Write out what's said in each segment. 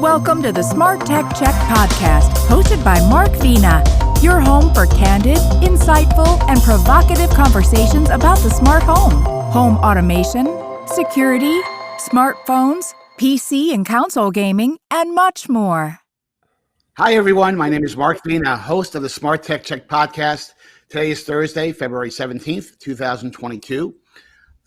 Welcome to the SmartTechCheck podcast, hosted by Mark Vina, your home for candid, insightful, and provocative conversations about the smart home automation, security, smartphones, PC and console gaming, and much more. Hi, everyone. My name is Mark Vina, host of the SmartTechCheck podcast. Today is Thursday, February 17th, 2022.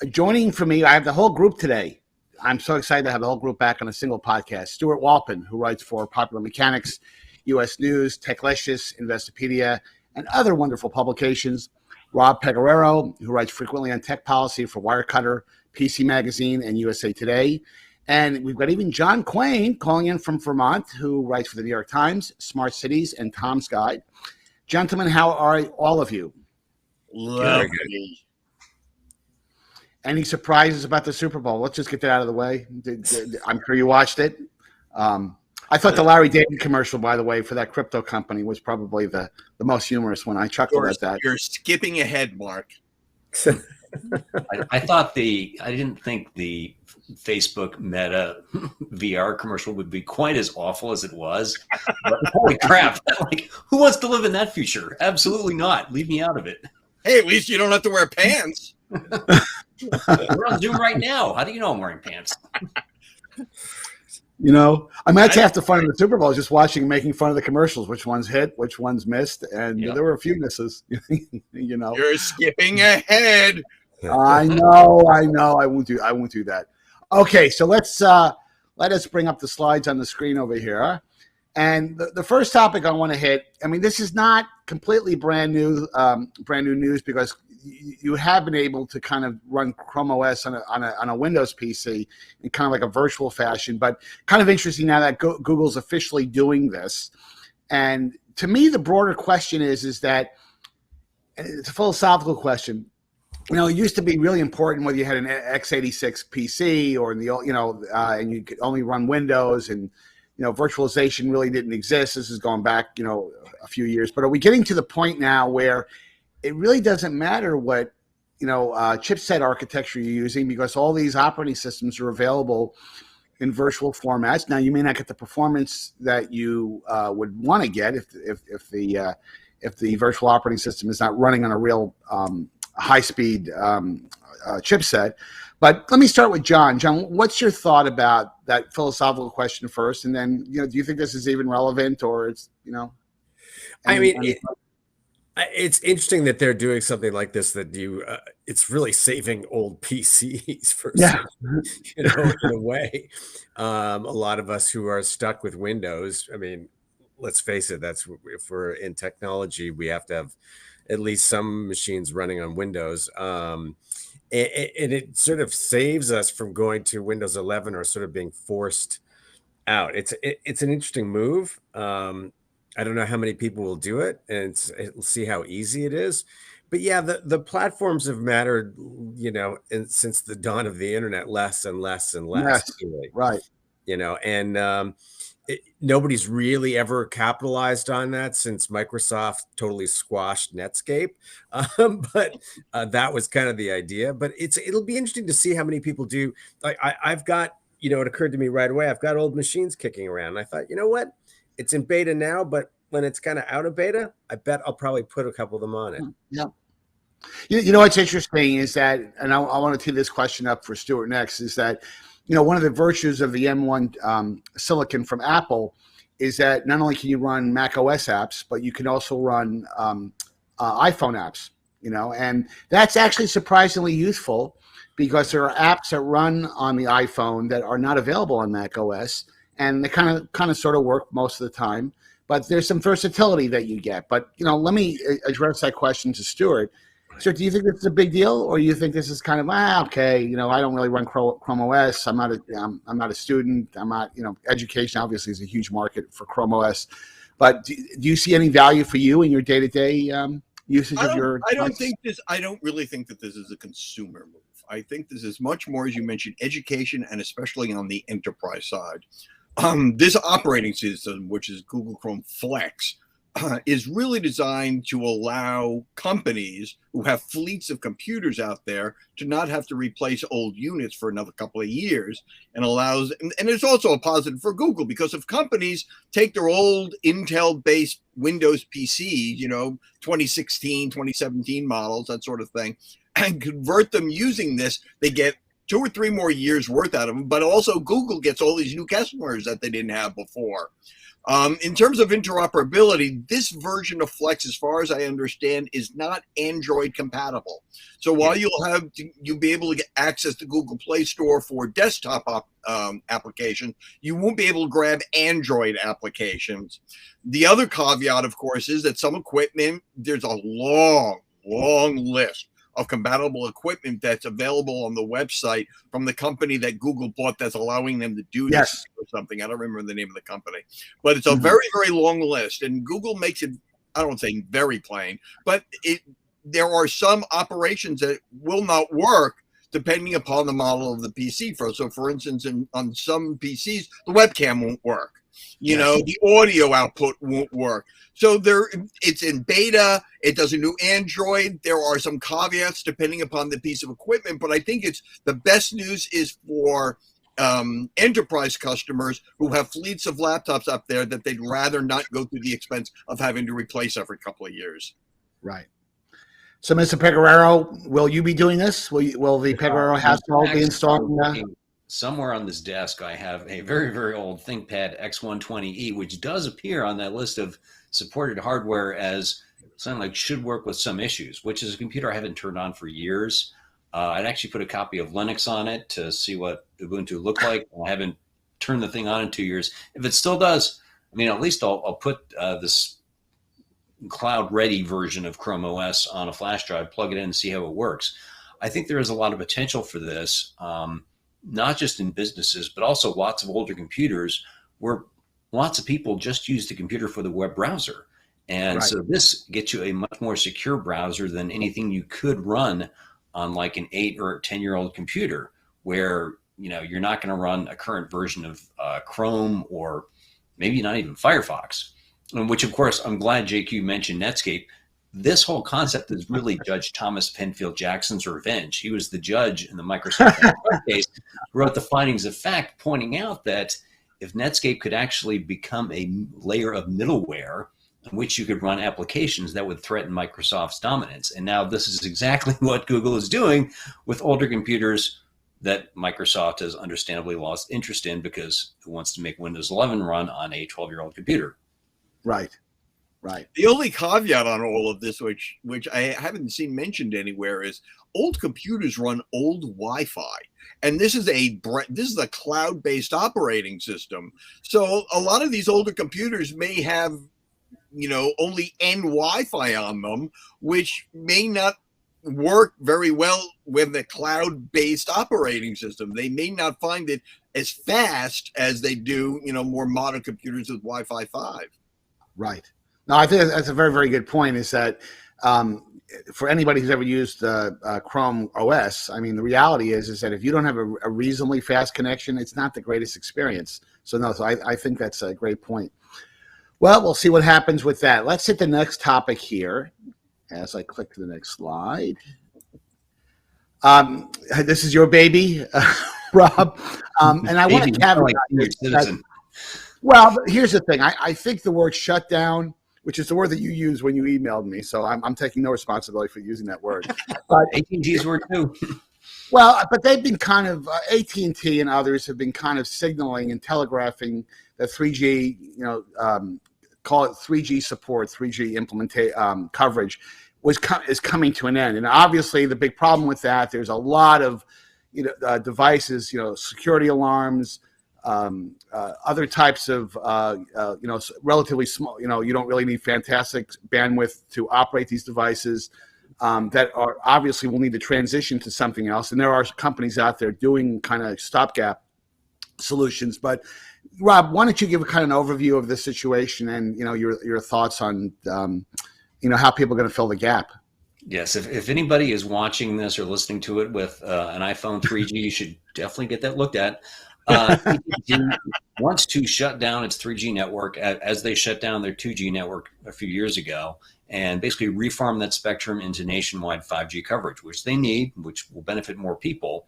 Joining for me, I have the whole group today. I'm so excited to have the whole group back on a single podcast. Stewart Wolpin, who writes for Popular Mechanics, U.S. News, Techlicious, Investopedia, and other wonderful publications. Rob Pegoraro, who writes frequently on tech policy for Wirecutter, PC Magazine, and USA Today. And we've got even John Quain calling in from Vermont, who writes for the New York Times, Smart Cities, and Tom's Guide. Gentlemen, how are all of you? Lovely. Any surprises about the Super Bowl? Let's just get that out of the way. I'm sure you watched it. I thought the Larry David commercial, by the way, for that crypto company was probably the most humorous one. I chuckled at that. You're skipping ahead, Mark. I didn't think the Facebook Meta VR commercial would be quite as awful as it was. But holy crap. Like, who wants to live in that future? Absolutely not. Leave me out of it. Hey, at least you don't have to wear pants. We're on Zoom right now. How do you know I'm wearing pants? You know, I mean, that's half the fun of the Super Bowl is just watching, making fun of the commercials, which ones hit, which ones missed. And there were a few misses, you know. You're skipping ahead. I know. I won't do that. Okay, so let us bring up the slides on the screen over here. And the first topic I want to hit, I mean, this is not completely brand new news because you have been able to kind of run Chrome OS on a Windows PC in kind of like a virtual fashion, but kind of interesting now that Google's officially doing this. And to me, the broader question is that it's a philosophical question. You know, it used to be really important whether you had an x86 PC or and you could only run Windows, and virtualization really didn't exist. This is going back a few years. But are we getting to the point now where it really doesn't matter what chipset architecture you're using, because all these operating systems are available in virtual formats? Now, you may not get the performance that you would want to get if the virtual operating system is not running on a real high-speed chipset. But let me start with John. John, what's your thought about that philosophical question first, and then do you think this is even relevant, or it's It's interesting that they're doing something like this, that it's really saving old PCs in a way. A lot of us who are stuck with Windows, I mean, let's face it, if we're in technology, we have to have at least some machines running on Windows. And it sort of saves us from going to Windows 11 or sort of being forced out. It's an interesting move. I don't know how many people will do it, and we'll see how easy it is. But yeah, the platforms have mattered, since the dawn of the internet, less and less and less. Yes, really. Right. And nobody's really ever capitalized on that since Microsoft totally squashed Netscape. But that was kind of the idea. But it'll be interesting to see how many people do. I've got, it occurred to me right away, I've got old machines kicking around. And I thought, you know what? It's in beta now, but when it's kind of out of beta, I bet I'll probably put a couple of them on it. Yeah. You know what's interesting is that, and I want to tee this question up for Stewart next, is that, one of the virtues of the M1 silicon from Apple is that not only can you run Mac OS apps, but you can also run iPhone apps, and that's actually surprisingly useful, because there are apps that run on the iPhone that are not available on Mac OS. And they kind of sort of work most of the time, but there's some versatility that you get. But let me address that question to Stewart. So, do you think this is a big deal, or you think this is kind of okay? I don't really run Chrome OS. I'm not a student. I'm not. Education obviously is a huge market for Chrome OS. But do you see any value for you in your day-to-day usage of your? I don't really think that this is a consumer move. I think this is much more, as you mentioned, education, and especially on the enterprise side. This operating system, which is Google Chrome Flex, is really designed to allow companies who have fleets of computers out there to not have to replace old units for another couple of years, and allows, and it's also a positive for Google, because if companies take their old Intel-based Windows PCs, 2016, 2017 models, that sort of thing, and convert them using this, they get 2 or 3 more years worth out of them, but also Google gets all these new customers that they didn't have before. In terms of interoperability, this version of Flex, as far as I understand, is not Android compatible. So while you'll be able to get access to Google Play Store for desktop applications, you won't be able to grab Android applications. The other caveat, of course, is that some equipment, there's a long list of compatible equipment that's available on the website from the company that Google bought that's allowing them to do this or something. I don't remember the name of the company, but it's a very, very long list, and Google makes it, I don't say very plain, but there are some operations that will not work depending upon the model of the PC. So for instance, on some PCs, the webcam won't work. The audio output won't work. So it's in beta. It doesn't do Android. There are some caveats depending upon the piece of equipment, but I think the best news is for enterprise customers who have fleets of laptops up there that they'd rather not go through the expense of having to replace every couple of years. Right. So, Mr. Pegoraro, will you be doing this? Will the Pegoraro household be installed? Somewhere on this desk, I have a very, very old ThinkPad X120E, which does appear on that list of supported hardware as something like should work with some issues, which is a computer I haven't turned on for years. I'd actually put a copy of Linux on it to see what Ubuntu looked like. I haven't turned the thing on in 2 years. If it still does, at least I'll put this cloud-ready version of Chrome OS on a flash drive, plug it in, and see how it works. I think there is a lot of potential for this. Not just in businesses, but also lots of older computers where lots of people just use the computer for the web browser. And so this gets you a much more secure browser than anything you could run on like an 8 or 10-year-old computer, where you're not going to run a current version of Chrome or maybe not even Firefox. Which, of course, I'm glad JQ mentioned Netscape. This whole concept is really Judge Thomas Penfield Jackson's revenge. He was the judge in the Microsoft case, who wrote the findings of fact, pointing out that if Netscape could actually become a layer of middleware in which you could run applications, that would threaten Microsoft's dominance. And now this is exactly what Google is doing with older computers that Microsoft has understandably lost interest in, because it wants to make Windows 11 run on a 12-year-old computer. Right. The only caveat on all of this, which I haven't seen mentioned anywhere, is old computers run old Wi-Fi, and this is a cloud-based operating system. So a lot of these older computers may have, only N Wi-Fi on them, which may not work very well with the cloud-based operating system. They may not find it as fast as they do, more modern computers with Wi-Fi 5. Right. No, I think that's a very, very good point, is that for anybody who's ever used Chrome OS, the reality is that if you don't have a reasonably fast connection, it's not the greatest experience. So I think that's a great point. Well, we'll see what happens with that. Let's hit the next topic here as I click to the next slide. This is your baby, Rob. And I want to caveat. Well, here's the thing. I think the word shutdown, which is the word that you used when you emailed me, so I'm taking no responsibility for using that word. But AT&T's word too. Well, but they've been kind of AT&T and others have been kind of signaling and telegraphing that 3G, call it 3G support, 3G coverage is coming to an end. And obviously, the big problem with that, there's a lot of devices, security alarms. Other types of, relatively small, you don't really need fantastic bandwidth to operate these devices that are obviously will need to transition to something else. And there are companies out there doing kind of stopgap solutions. But Rob, why don't you give a kind of an overview of the situation and, your thoughts on, how people are going to fill the gap? Yes, if anybody is watching this or listening to it with an iPhone 3G, you should definitely get that looked at. AT&T wants to shut down its 3G network as they shut down their 2G network a few years ago, and basically refarm that spectrum into nationwide 5G coverage, which they need, which will benefit more people.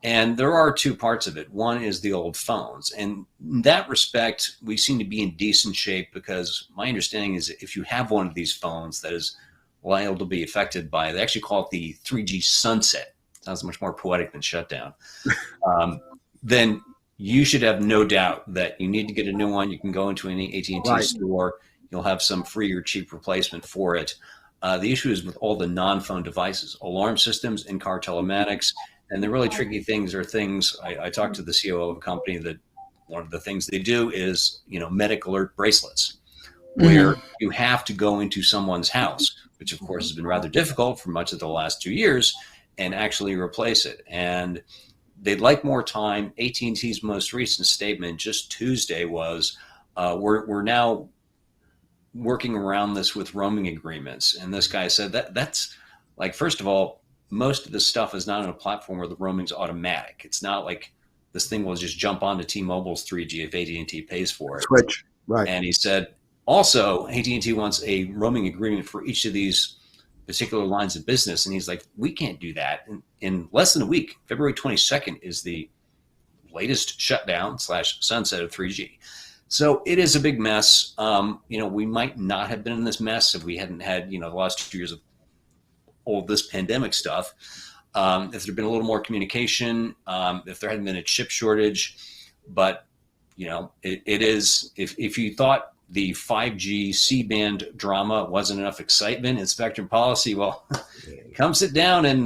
And there are two parts of it. One is the old phones. And in that respect, we seem to be in decent shape, because my understanding is if you have one of these phones that is liable to be affected by, they actually call it the 3G sunset. Sounds much more poetic than shutdown. Then you should have no doubt that you need to get a new one. You can go into any AT&T store. You'll have some free or cheap replacement for it. The issue is with all the non-phone devices, alarm systems, in-car telematics, and the really tricky things are things, I talked to the COO of a company that one of the things they do is, medic alert bracelets, where you have to go into someone's house, which of course has been rather difficult for much of the last 2 years, and actually replace it. And they'd like more time. AT&T's most recent statement just Tuesday was, we're now working around this with roaming agreements. And this guy said that's like, first of all, most of this stuff is not on a platform where the roaming's automatic. It's not like this thing will just jump onto T-Mobile's 3G if AT&T pays for it. Switch, right. And he said, also, AT&T wants a roaming agreement for each of these particular lines of business. And he's like, we can't do that. In less than a week, February 22nd is the latest shutdown / sunset of 3G. So it is a big mess. We might not have been in this mess if we hadn't had, the last 2 years of all this pandemic stuff. If there'd been a little more communication, if there hadn't been a chip shortage, but it is, if you thought the 5G C-band drama wasn't enough excitement in spectrum policy, well, come sit down and,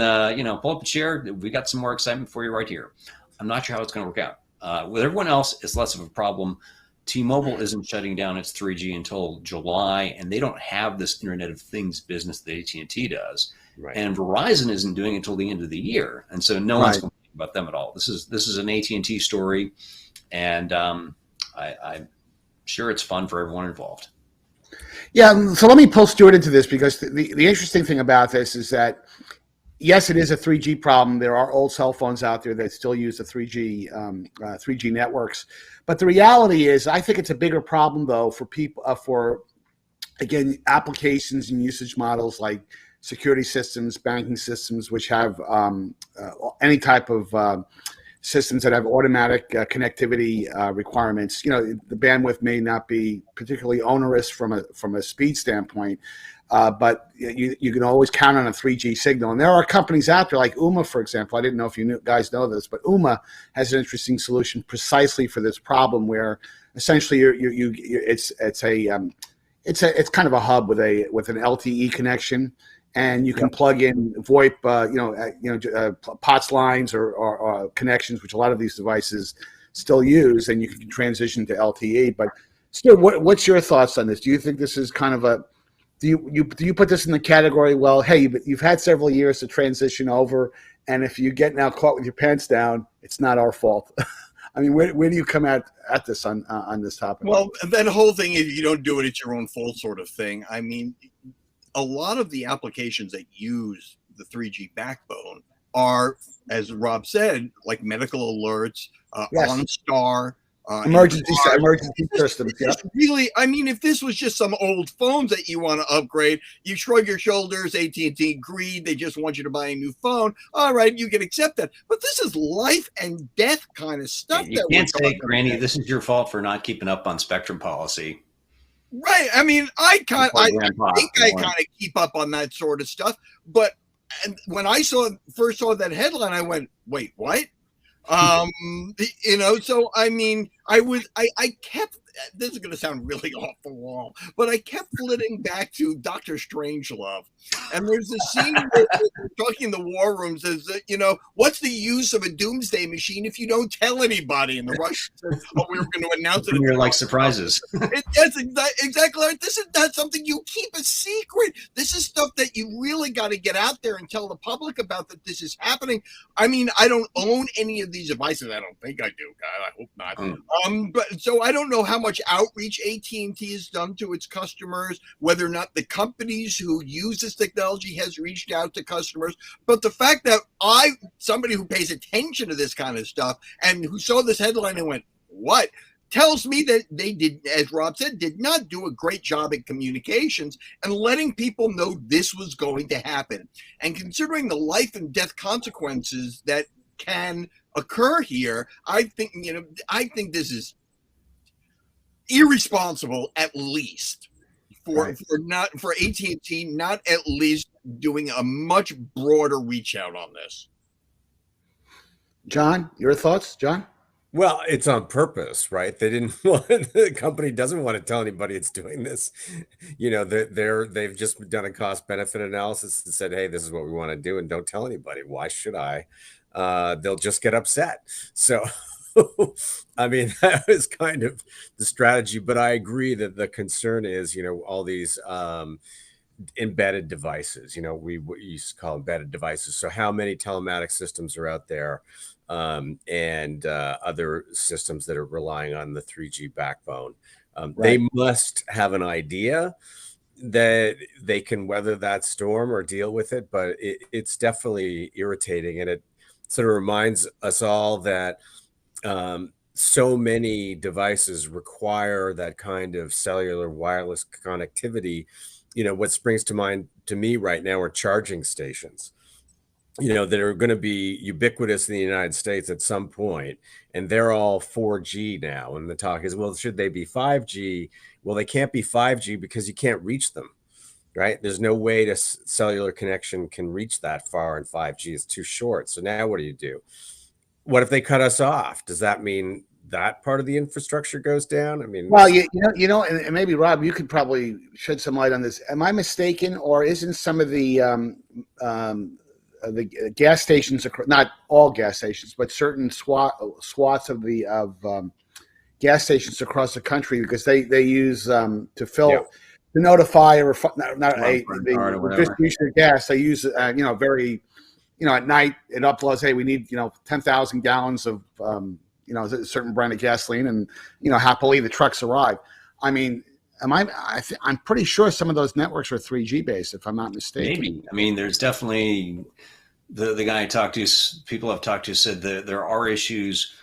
pull up a chair. We got some more excitement for you right here. I'm not sure how it's going to work out. With everyone else, it's less of a problem. T-Mobile isn't shutting down its 3G until July, and they don't have this Internet of Things business that AT&T does. Right. And Verizon isn't doing it until the end of the year. And so no one's complaining about them at all. This is an AT&T story, and I'm sure it's fun for everyone involved. Yeah, so let me pull Stewart into this, because the interesting thing about this is that, yes, it is a 3G problem. There are old cell phones out there that still use the 3G networks. But the reality is, I think it's a bigger problem, though, for people, again, applications and usage models like security systems, banking systems, which have any type of systems that have automatic connectivity requirements. The bandwidth may not be particularly onerous from a speed standpoint, but you can always count on a 3G signal. And there are companies out there like Ooma, for example. I didn't know if you guys know this, but Ooma has an interesting solution precisely for this problem, where essentially it's kind of a hub with an LTE connection. And you can plug in VoIP, POTS lines or connections, which a lot of these devices still use, and you can transition to LTE. But still, what's your thoughts on this? Do you think this is kind of do you put this in the category? Well, hey, you've had several years to transition over, and if you get now caught with your pants down, it's not our fault. I mean, where do you come at this on this topic? Well, that whole thing, if you don't do it, it's your own fault sort of thing. I mean, a lot of the applications that use the 3G backbone are, as Rob said, like medical alerts, OnStar, emergency systems. Yeah. Really, I mean, if this was just some old phones that you want to upgrade, you shrug your shoulders. AT&T agreed; they just want you to buy a new phone. All right, you can accept that. But this is life and death kind of stuff. You can't say, Granny, this is your fault for not keeping up on spectrum policy. Right. I mean, I think I kind of keep up on that sort of stuff. But when I first saw that headline, I went, wait, what? So I mean, I kept, this is going to sound really off the wall, but I kept flitting back to Dr. Strangelove. And there's a scene where they're talking in the war room, says, what's the use of a doomsday machine if you don't tell anybody? And the Russians said, we were going to announce it. You're like surprises. That's exactly right. This is not something you keep a secret. This is stuff that you really got to get out there and tell the public about, that this is happening. I mean, I don't own any of these devices. I don't think I do. God, I hope But so I don't know how much outreach AT&T has done to its customers, whether or not the companies who use this technology has reached out to customers. But the fact that somebody who pays attention to this kind of stuff and who saw this headline and went, what? Tells me that they did, as Rob said, did not do a great job at communications and letting people know this was going to happen. And considering the life and death consequences that can occur here, I think this is irresponsible, at least for AT&T not at least doing a much broader reach out on this. John, your thoughts, John? Well, it's on purpose, right? They didn't want, the company doesn't want to tell anybody it's doing this. They've just done a cost benefit analysis and said, hey, this is what we want to do, and don't tell anybody. Why should I? They'll just get upset. So, I mean, that was kind of the strategy, but I agree that the concern is, all these embedded devices, we used to call embedded devices. So how many telematics systems are out there? And other systems that are relying on the 3G backbone. Right. They must have an idea that they can weather that storm or deal with it, but it's definitely irritating. And it sort of reminds us all that so many devices require that kind of cellular wireless connectivity. What springs to mind to me right now are charging stations. That are going to be ubiquitous in the United States at some point, and they're all 4G now. And the talk is, well, should they be 5G? Well, they can't be 5G because you can't reach them, right? There's no way to cellular connection can reach that far in 5G. It's too short. So now what do? What if they cut us off? Does that mean that part of the infrastructure goes down? I mean, well, and maybe Rob, you could probably shed some light on this. Am I mistaken, or isn't some of the gas stations, not all gas stations, but certain swaths of gas stations across the country, because they use to fill, to notify or the distribution of gas. They use very at night it uploads, hey, we need 10,000 gallons of a certain brand of gasoline, and happily the trucks arrive. I mean, I'm pretty sure some of those networks are 3G based, if I'm not mistaken. Maybe. I mean, there's definitely the guy I talked to, people I've talked to said that there are issues.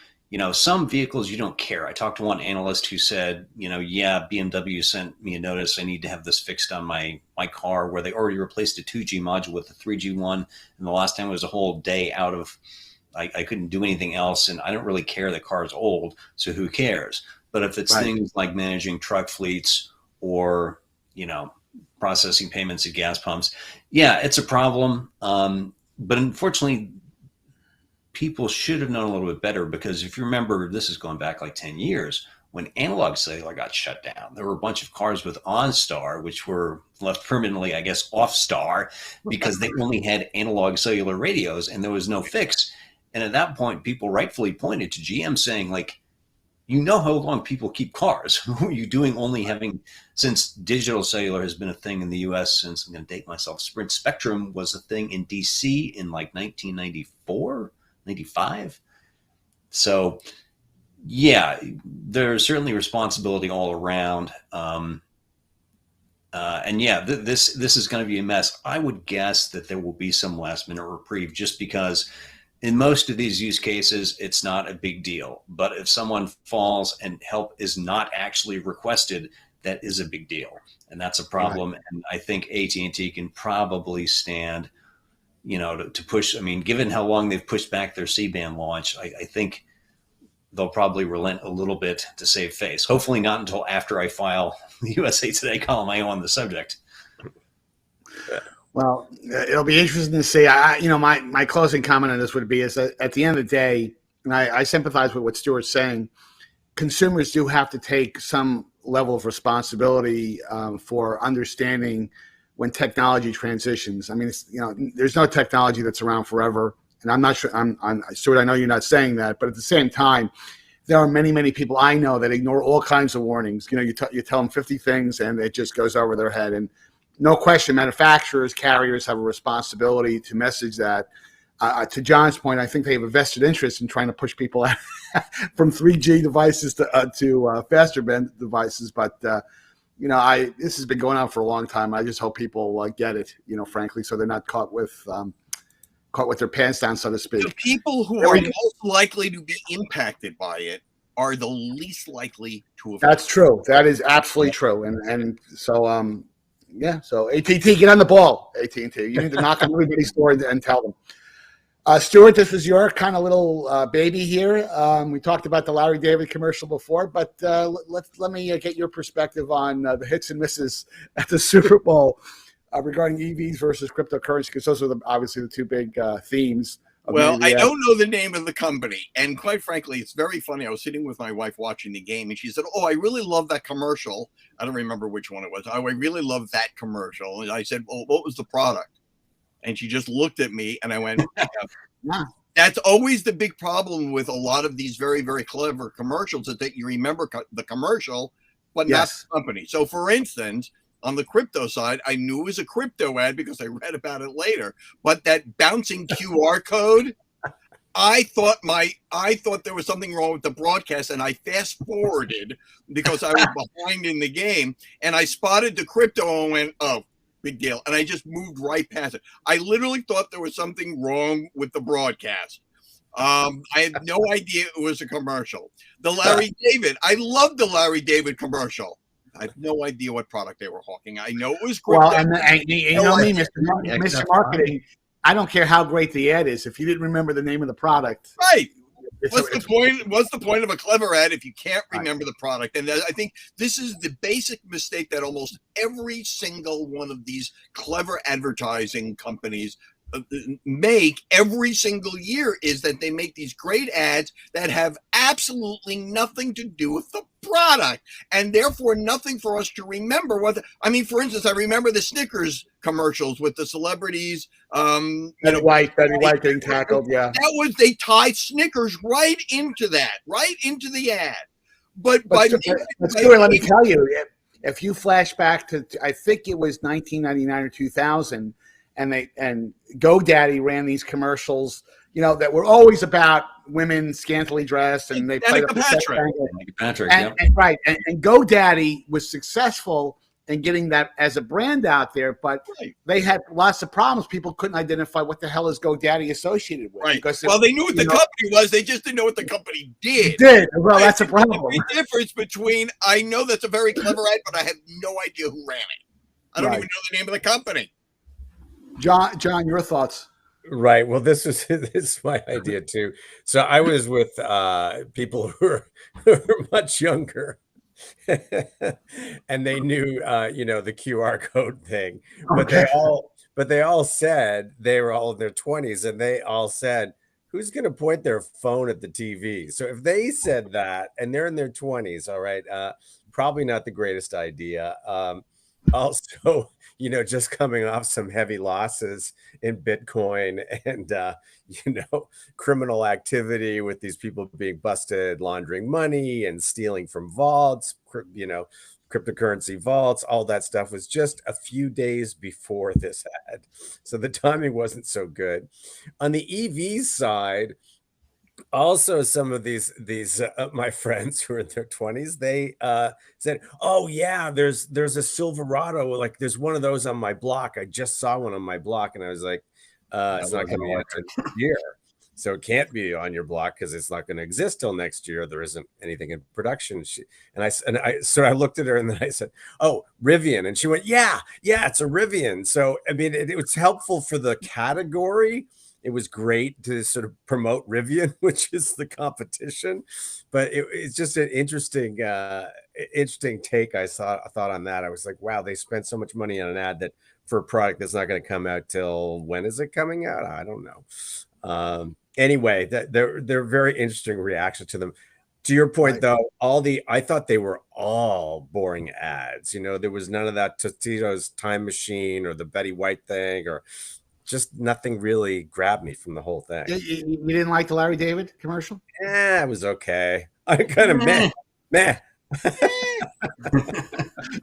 Some vehicles you don't care. I talked to one analyst who said, BMW sent me a notice. I need to have this fixed on my car, where they already replaced a 2G module with a 3G one. And the last time it was a whole day out of, I couldn't do anything else. And I don't really care. The car is old, so who cares? But if it's things like managing truck fleets or, processing payments at gas pumps, it's a problem. But unfortunately, people should have known a little bit better, because if you remember, this is going back like 10 years, when analog cellular got shut down, there were a bunch of cars with OnStar, which were left permanently, I guess, off Star, because they only had analog cellular radios and there was no fix. And at that point, people rightfully pointed to GM saying, how long people keep cars. Who are you doing only having, since digital cellular has been a thing in the US since, I'm going to date myself, Sprint Spectrum was a thing in DC in 1994, 95. So there's certainly responsibility all around. This is going to be a mess. I would guess that there will be some last minute reprieve, just because in most of these use cases, it's not a big deal. But if someone falls and help is not actually requested, that is a big deal. And that's a problem. Right. And I think AT&T can probably stand, to push. I mean, given how long they've pushed back their C-band launch, I think they'll probably relent a little bit to save face. Hopefully not until after I file the USA Today column on the subject. Well, it'll be interesting to see. My closing comment on this would be is that at the end of the day, and I sympathize with what Stewart's saying, consumers do have to take some level of responsibility for understanding when technology transitions. I mean, there's no technology that's around forever. And I'm not sure, Stuart, I know you're not saying that, but at the same time, there are many, many people I know that ignore all kinds of warnings. You tell them 50 things and it just goes over their head. And no question, manufacturers, carriers have a responsibility to message that. to John's point, I think they have a vested interest in trying to push people out from 3G devices to faster band devices. But this has been going on for a long time. I just hope people get it, frankly, so they're not caught with their pants down, so to speak. The people who are most likely to be impacted by it are the least likely to have. That's true. That is absolutely true. And so, so AT&T, get on the ball, AT&T. You need to knock on everybody's door and tell them. Stuart, this was your kind of little baby here. We talked about the Larry David commercial before, but let me get your perspective on the hits and misses at the Super Bowl regarding EVs versus cryptocurrency, because those are obviously the two big themes. Well, I don't know the name of the company, and quite frankly, it's very funny. I was sitting with my wife watching the game, and she said, "Oh, I really love that commercial." I don't remember which one it was. Oh, I really love that commercial. And I said, "Well, what was the product?" And she just looked at me, and I went, Yeah. That's always the big problem with a lot of these very, very clever commercials, is that you remember the commercial, but not the company. So, for instance, on the crypto side, I knew it was a crypto ad because I read about it later. But that bouncing QR code, I thought there was something wrong with the broadcast, and I fast forwarded because I was behind in the game, and I spotted the crypto and went, "Oh, big deal," and I just moved right past it. I literally thought there was something wrong with the broadcast. I had no idea it was a commercial. The Larry David, I loved the Larry David commercial. I have no idea what product they were hawking. I know it was crypto. Well, and you know me, Mr. Marketing, I don't care how great the ad is. If you didn't remember the name of the product. Right. What's the point of a clever ad if you can't remember the product? And I think this is the basic mistake that almost every single one of these clever advertising companies make every single year, is that they make these great ads that have absolutely nothing to do with the product, and therefore nothing for us to remember. For instance, I remember the Snickers commercials with the celebrities. Betty White getting tackled. Yeah, they tied Snickers right into the ad. But Stuart, let me tell you, if you flash back to, I think it was 1999 or 2000. And GoDaddy ran these commercials, that were always about women scantily dressed, and they played up Patrick, and GoDaddy was successful in getting that as a brand out there, but they had lots of problems. People couldn't identify what the hell is GoDaddy associated with. Right. Because they knew what the company was, they just didn't know what the company did. Well, that's a problem. The difference between, I know that's a very clever ad, but I have no idea who ran it. I don't even know the name of the company. John, your thoughts? Right. Well, this is my idea too. So I was with people who are much younger, and they knew, the QR code thing. But they all said, they were all in their 20s, and they all said, "Who's going to point their phone at the TV?" So if they said that, and they're in their 20s, all right, probably not the greatest idea. Also, just coming off some heavy losses in Bitcoin and, criminal activity with these people being busted, laundering money and stealing from vaults, cryptocurrency vaults, all that stuff was just a few days before this ad. So the timing wasn't so good. On the EV side, also some of these my friends who are in their 20s, they said, "Oh yeah, there's a Silverado, like there's one of those on my block. I just saw one on my block." And I was like, "It's not going to be out next year, so it can't be on your block because it's not going to exist till next year. There isn't anything in production." So I looked at her and then I said, "Oh, Rivian," and she went, "Yeah, it's a Rivian." So I mean, it was helpful for the category. It was great to sort of promote Rivian, which is the competition, but it's just an interesting take. I thought on that. I was like, wow, they spent so much money on an ad that for a product that's not going to come out till, when is it coming out? I don't know. Anyway, they're very interesting reaction to them. To your point, though, I thought they were all boring ads. There was none of that Totino's Time Machine or the Betty White thing, or just nothing really grabbed me from the whole thing. You didn't like the Larry David commercial? It was okay. I kind of meh.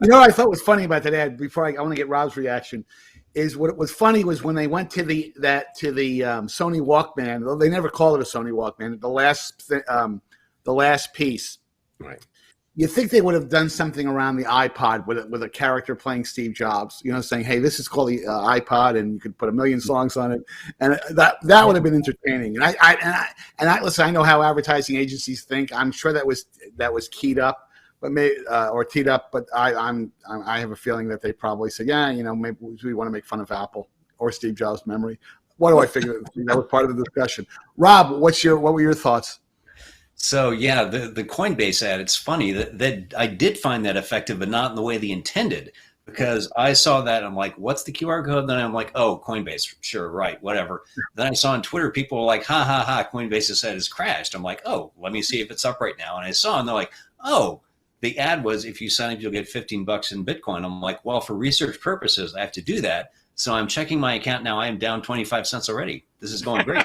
What I thought was funny about that ad, before I want to get Rob's reaction, is what was funny was when they went to the Sony Walkman. They never called it a Sony Walkman. The last piece. Right. You think they would have done something around the iPod with a character playing Steve Jobs, saying, "Hey, this is called the iPod, and you could put a million songs on it," and that would have been entertaining. And I listen. I know how advertising agencies think. I'm sure that was keyed up, but or teed up. But I have a feeling that they probably said, "Yeah, maybe we want to make fun of Apple or Steve Jobs' memory." What do I figure? That was part of the discussion. Rob, what were your thoughts? So yeah, the Coinbase ad, it's funny that I did find that effective, but not in the way they intended, because I saw that, I'm like, what's the QR code? Then I'm like, oh, Coinbase, sure, right, whatever. Then I saw on Twitter, people were like, ha, ha, ha, Coinbase's ad has crashed. I'm like, oh, let me see if it's up right now. And I saw, and they're like, oh, the ad was, if you sign up, you'll get $15 in Bitcoin. I'm like, well, for research purposes, I have to do that. So I'm checking my account now. I am down 25 cents already. This is going great.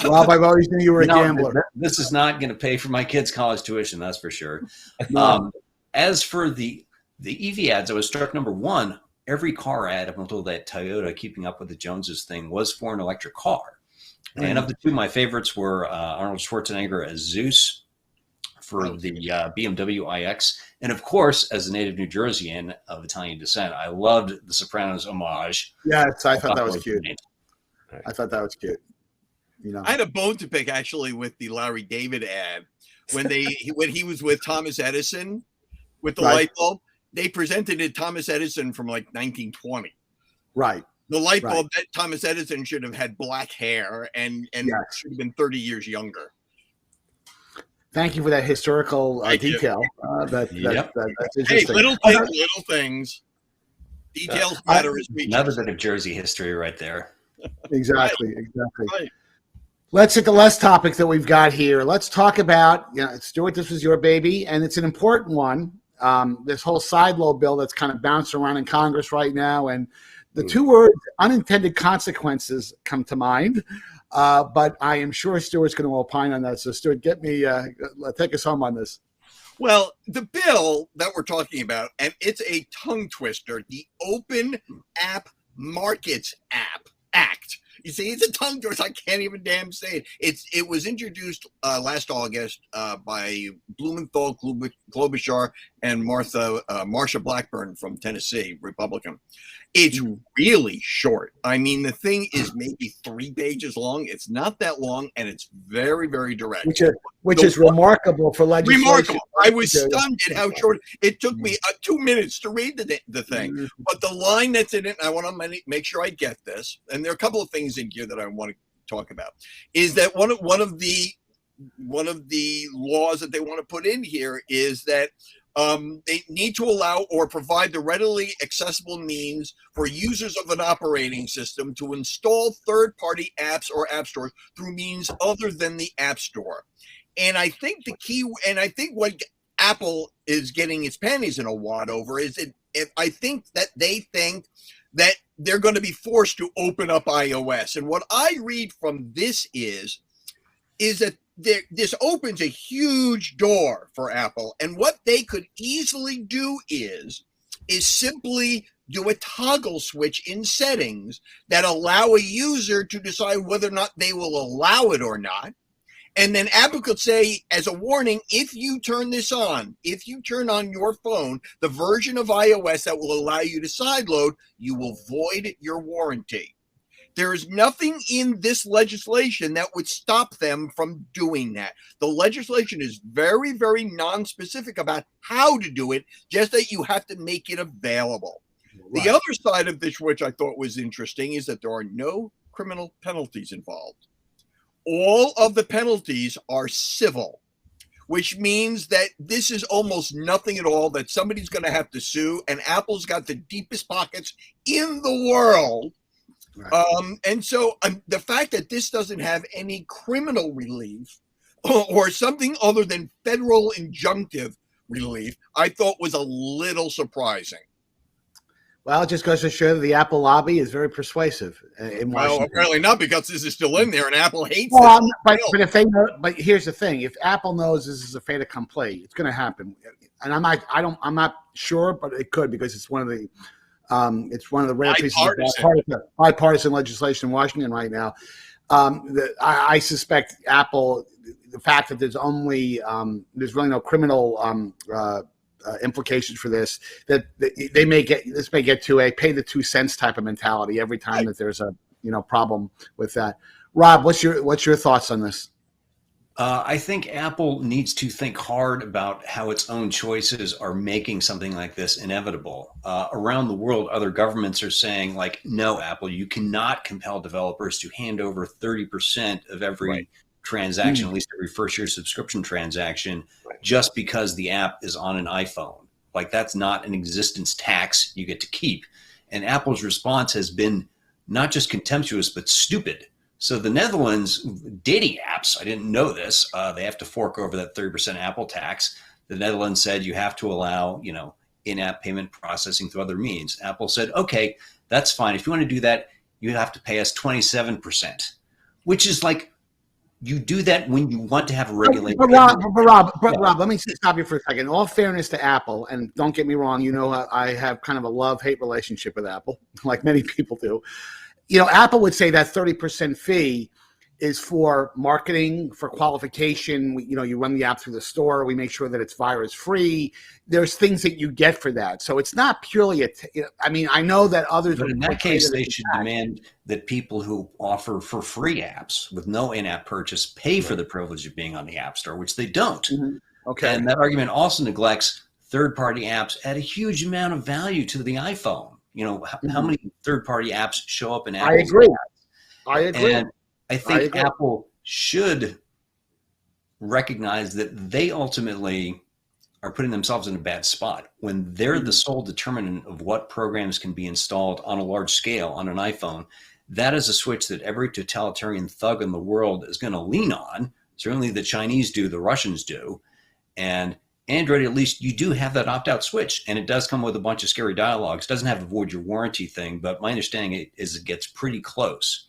Rob, I've always knew you were a gambler. This is not going to pay for my kids' college tuition, that's for sure. As for the EV ads, I was struck, number one, every car ad up until that Toyota Keeping Up with the Joneses thing was for an electric car. Mm. And of the two, my favorites were Arnold Schwarzenegger as Zeus for the BMW iX. And of course, as a native New Jerseyan of Italian descent, I loved the Sopranos homage. Yes, I thought that was cute. I thought that was cute. I had a bone to pick actually with the Larry David ad when he was with Thomas Edison with the light bulb. They presented it Thomas Edison from like 1920. Right. The light bulb that Thomas Edison should have had black hair and should have been 30 years younger. Thank you for that historical detail. That's interesting. Hey, little things. Details matter as features. Another bit of Jersey history right there. Exactly. Right. Let's hit the last topic that we've got here. Let's talk about, Stewart, this was your baby, and it's an important one. This whole sideload bill that's kind of bouncing around in Congress right now. And the two words unintended consequences come to mind. But I am sure Stewart's going to opine on that. So, Stewart, take us home on this. Well, the bill that we're talking about, and it's a tongue twister, the Open App Markets Act. You see, it's a tongue twister. I can't even damn say it. It was introduced last August by Blumenthal, Klobuchar, and Marsha Blackburn from Tennessee, Republican. It's really short. I mean, the thing is maybe 3 pages long. It's not that long, and it's very, very direct. Which is remarkable for legislation. Remarkable. I was stunned at how short. It took me 2 minutes to read the thing. But the line that's in it, and I want to make sure I get this, and there are a couple of things in here that I want to talk about, is that one of the laws that they want to put in here is that they need to allow or provide the readily accessible means for users of an operating system to install third-party apps or app stores through means other than the App Store. And I think what Apple is getting its panties in a wad over is I think that they think that they're going to be forced to open up iOS. And what I read from this is that this opens a huge door for Apple, and what they could easily do is simply do a toggle switch in settings that allow a user to decide whether or not they will allow it or not. And then Apple could say, as a warning, if you turn this on, if you turn on your phone the version of iOS that will allow you to sideload, you will void your warranty. There is nothing in this legislation that would stop them from doing that. The legislation is very, very non-specific about how to do it, just that you have to make it available. Right. The other side of this, which I thought was interesting, is that there are no criminal penalties involved. All of the penalties are civil, which means that this is almost nothing at all that somebody's going to have to sue, and Apple's got the deepest pockets in the world. Right. And so the fact that this doesn't have any criminal relief or something other than federal injunctive relief, I thought was a little surprising. Well, it just goes to show that the Apple lobby is very persuasive in Well, Washington. apparently not, because this is still in there, and Apple hates Well, it. but if they know, but here's the thing: if Apple knows this is a fait accompli, it's going to happen. And I'm not sure, but it could, because it's one of the rare pieces of bipartisan legislation in Washington right now. I suspect Apple, the fact that there's really no criminal implications for this, that they may get to a pay the 2 cents type of mentality every time that there's a problem with that. Rob, what's your thoughts on this? I think Apple needs to think hard about how its own choices are making something like this inevitable. Around the world, other governments are saying, like, no, Apple, you cannot compel developers to hand over 30% of every transaction, at least every first-year subscription transaction, just because the app is on an iPhone. Like, that's not an existence tax you get to keep. And Apple's response has been not just contemptuous, but stupid. So the Netherlands dating apps, I didn't know this, they have to fork over that 30% Apple tax. The Netherlands said you have to allow, in-app payment processing through other means. Apple said, okay, that's fine. If you want to do that, you have to pay us 27%, which is like, you do that when you want to have a regulated. But Rob, let me stop you for a second. In all fairness to Apple, and don't get me wrong, I have kind of a love-hate relationship with Apple, like many people do. Apple would say that 30% fee is for marketing, for qualification. You run the app through the store. We make sure that it's virus-free. There's things that you get for that. So it's not purely I know that others. But in that case, they should demand that people who offer for free apps with no in-app purchase pay for the privilege of being on the App Store, which they don't. Mm-hmm. Okay. And that argument also neglects third-party apps add a huge amount of value to the iPhone. How many third-party apps show up in Apple's I agree. And I think Apple should recognize that they ultimately are putting themselves in a bad spot when they're the sole determinant of what programs can be installed on a large scale on an iPhone. That is a switch that every totalitarian thug in the world is going to lean on. Certainly the Chinese do, the Russians do. And Android, at least you do have that opt-out switch, and it does come with a bunch of scary dialogues. It doesn't have a void your warranty thing, but my understanding is it gets pretty close.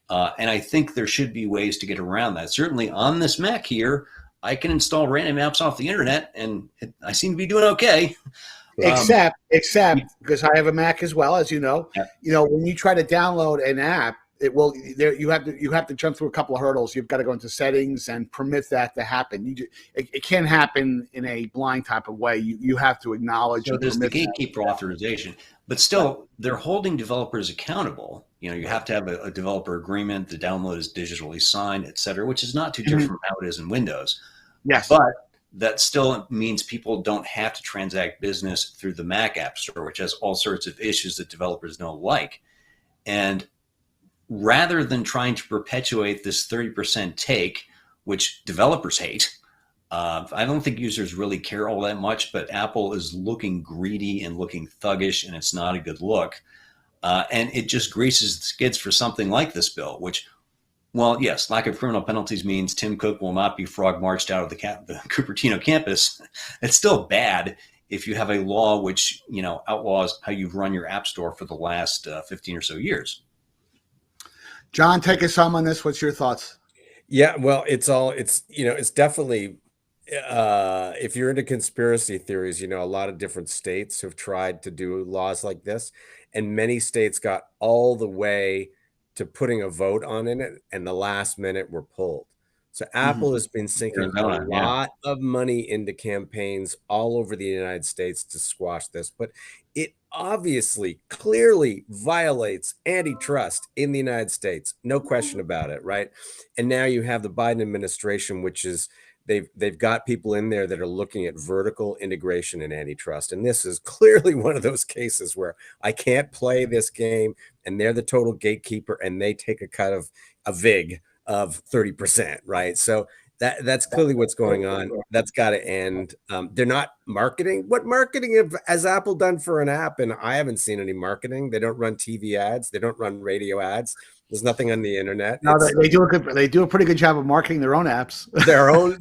And I think there should be ways to get around that. Certainly on this Mac here, I can install random apps off the internet, and I seem to be doing okay. Except because I have a Mac as well, as you know. Yeah. When you try to download an app, you have to jump through a couple of hurdles. You've got to go into settings and permit that to happen. It can't happen in a blind type of way. You have to acknowledge. So there's the gatekeeper authorization, but still they're holding developers accountable. You have to have a developer agreement. The download is digitally signed, et cetera, which is not too different from how it is in Windows. Yes, but that still means people don't have to transact business through the Mac App Store, which has all sorts of issues that developers don't like. And rather than trying to perpetuate this 30% take, which developers hate, I don't think users really care all that much, but Apple is looking greedy and looking thuggish, and it's not a good look. And it just greases the skids for something like this bill, which, well, yes, lack of criminal penalties means Tim Cook will not be frog marched out of the Cupertino campus. It's still bad if you have a law which, outlaws how you've run your app store for the last 15 or so years. John, take us home on this. What's your thoughts? Yeah, well, it's definitely, if you're into conspiracy theories, a lot of different states have tried to do laws like this, and many states got all the way to putting a vote on it, and the last minute were pulled. So Apple has been sinking a lot of money into campaigns all over the United States to squash this, but it obviously clearly violates antitrust in the United States. No question about it, right? And now you have the Biden administration, which is they've got people in there that are looking at vertical integration and antitrust. And this is clearly one of those cases where I can't play this game and they're the total gatekeeper and they take a cut of a VIG of 30%, right? So that's clearly what's going on. That's got to end. They're not marketing. What marketing has Apple done for an app? And I haven't seen any marketing. They don't run TV ads. They don't run radio ads. There's nothing on the internet. No, they do a pretty good job of marketing their own apps. their own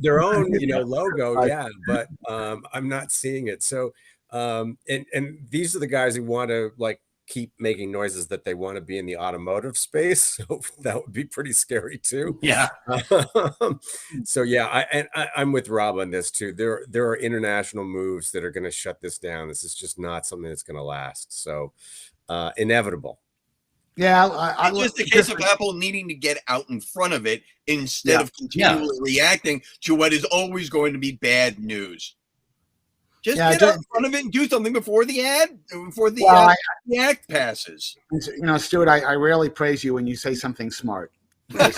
logo, yeah. But I'm not seeing it. So And these are the guys who want to like keep making noises that they want to be in the automotive space. So that would be pretty scary too. Yeah. So yeah, I'm with Rob on this too. There are international moves that are going to shut this down. This is just not something that's going to last. So inevitable. Yeah, It's just a case of Apple needing to get out in front of it instead of continually reacting to what is always going to be bad news. Just get out in front of it and do something before the act passes. Stuart, I rarely praise you when you say something smart. But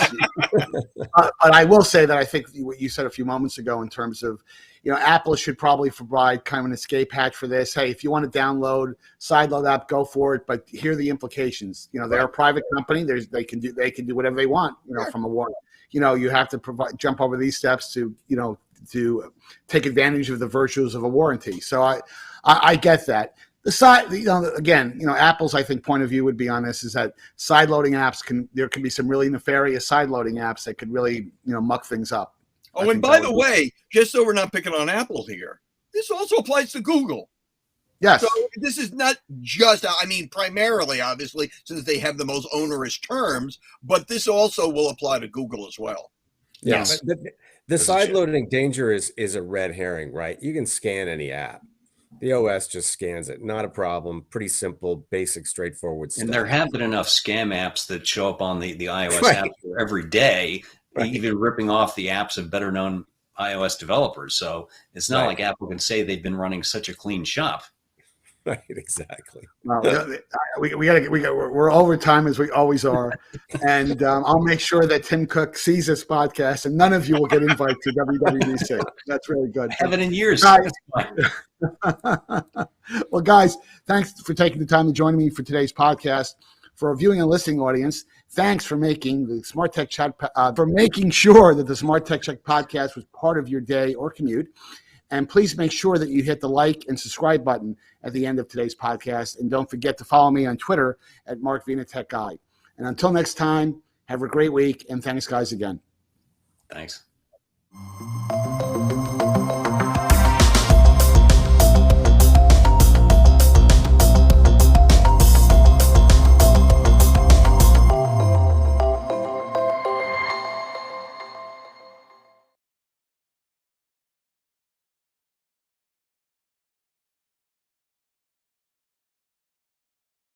I will say that I think what you said a few moments ago in terms of, Apple should probably provide kind of an escape hatch for this. Hey, if you want to download sideload app, do for it. But here are the implications. They're a private company. They can do whatever they want. From a warning. You have to jump over these steps to take advantage of the virtues of a warranty. So I get that. The side, again, Apple's I think point of view would be on this is that sideloading apps there can be some really nefarious sideloading apps that could really muck things up. Oh, and by the way, just so we're not picking on Apple here, this also applies to Google. Yes. So this is not just, primarily, obviously, since they have the most onerous terms, but this also will apply to Google as well. Yes. The side loading danger is a red herring, right? You can scan any app. The OS just scans it. Not a problem. Pretty simple, basic, straightforward stuff. And there have been enough scam apps that show up on the iOS app Store every day, even ripping off the apps of better known iOS developers. So it's not like Apple can say they've been running such a clean shop. Right, exactly. Well, we're over time as we always are, and I'll make sure that Tim Cook sees this podcast, and none of you will get invited to WWDC. That's really good. Haven't in years. Well, guys, thanks for taking the time to join me for today's podcast. For our viewing and listening audience, thanks for making the SmartTechCheck for making sure that the SmartTechCheck podcast was part of your day or commute. And please make sure that you hit the like and subscribe button at the end of today's podcast. And don't forget to follow me on Twitter at @MarkVinaTechGuy. And until next time, have a great week. And thanks, guys, again. Thanks.